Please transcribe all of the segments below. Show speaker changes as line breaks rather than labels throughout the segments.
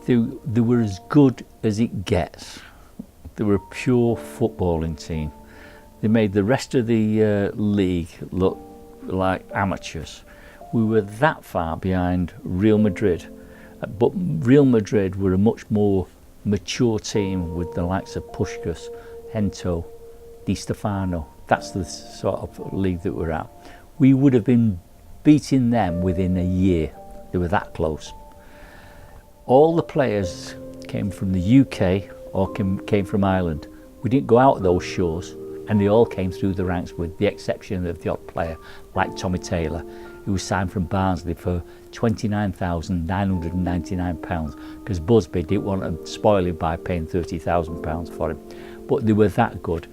They were as good as it gets. They were a pure footballing team. They made the rest of the league look like amateurs. We were that far behind Real Madrid, but Real Madrid were a much more mature team with the likes of Puskás, Hento, Di Stefano. That's the sort of league that we're at. We would have been beating them within a year. They were that close. All the players came from the UK or came from Ireland. We didn't go out of those shows, and they all came through the ranks with the exception of the odd player like Tommy Taylor, who was signed from Barnsley for £29,999 because Busby didn't want to spoil him by paying £30,000 for him. But they were that good.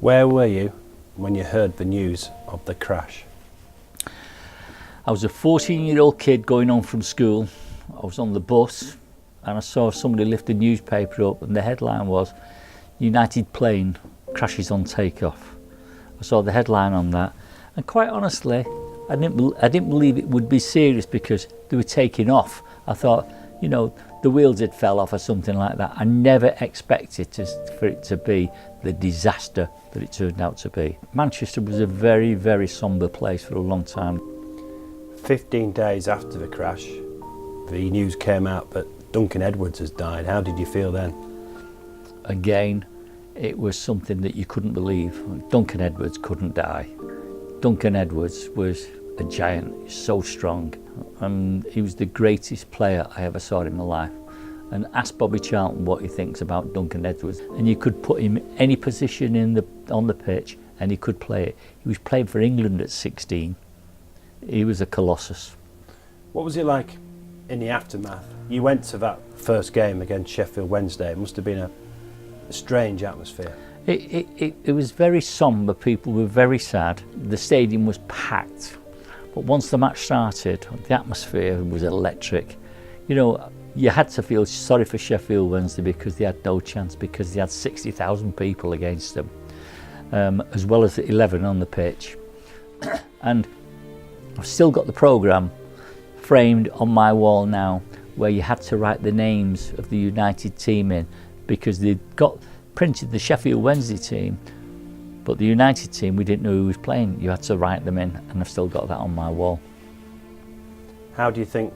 Where were you when you heard the news of the crash?
I was a 14-year-old kid going home from school. I was on the bus and I saw somebody lift a newspaper up and the headline was United plane crashes on takeoff. I saw the headline on that and quite honestly I didn't believe it would be serious because they were taking off. I thought, you know, the wheels had fell off or something like that. I never expected for it to be the disaster that it turned out to be. Manchester was a very, very sombre place for a long time.
15 days after the crash, the news came out that Duncan Edwards has died. How did you feel then?
Again, it was something that you couldn't believe. Duncan Edwards couldn't die. Duncan Edwards was a giant, so strong, and he was the greatest player I ever saw in my life. And ask Bobby Charlton what he thinks about Duncan Edwards, and you could put him in any position on the pitch and he could play it. He was playing for England at 16. He was a colossus. What
was it like in the aftermath? You went to that first game against Sheffield Wednesday. It must have been a strange atmosphere.
It was very sombre. People were very sad. The stadium was packed. But once the match started, the atmosphere was electric. You know, you had to feel sorry for Sheffield Wednesday because they had no chance, because they had 60,000 people against them, as well as the 11 on the pitch. And I've still got the programme framed on my wall now, where you had to write the names of the United team in, because they'd got printed the Sheffield Wednesday team, but the United team, we didn't know who was playing. You had to write them in, and I've still got that on my wall.
How do you think,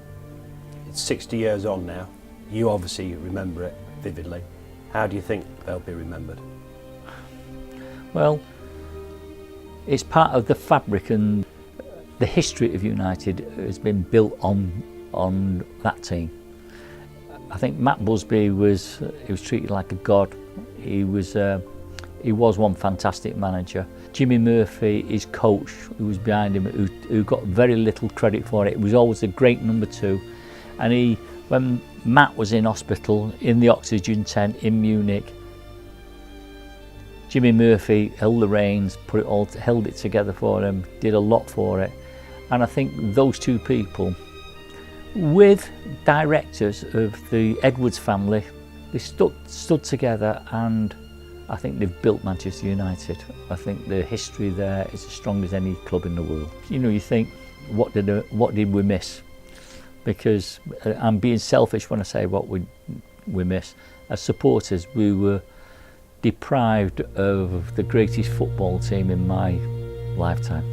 it's 60 years on now, you obviously remember it vividly, how do you think they'll be remembered?
Well, it's part of the fabric, and the history of United has been built on that team. I think Matt Busby was treated like a god. He was one fantastic manager. Jimmy Murphy, his coach, who was behind him, who got very little credit for it, was always a great number 2. And when Matt was in hospital, in the oxygen tent in Munich, Jimmy Murphy held the reins, held it together for him, did a lot for it. And I think those two people, with directors of the Edwards family, they stood together, and I think they've built Manchester United. I think the history there is as strong as any club in the world. You know, you think, what did we miss? Because I'm being selfish when I say what we miss. As supporters, we were deprived of the greatest football team in my lifetime.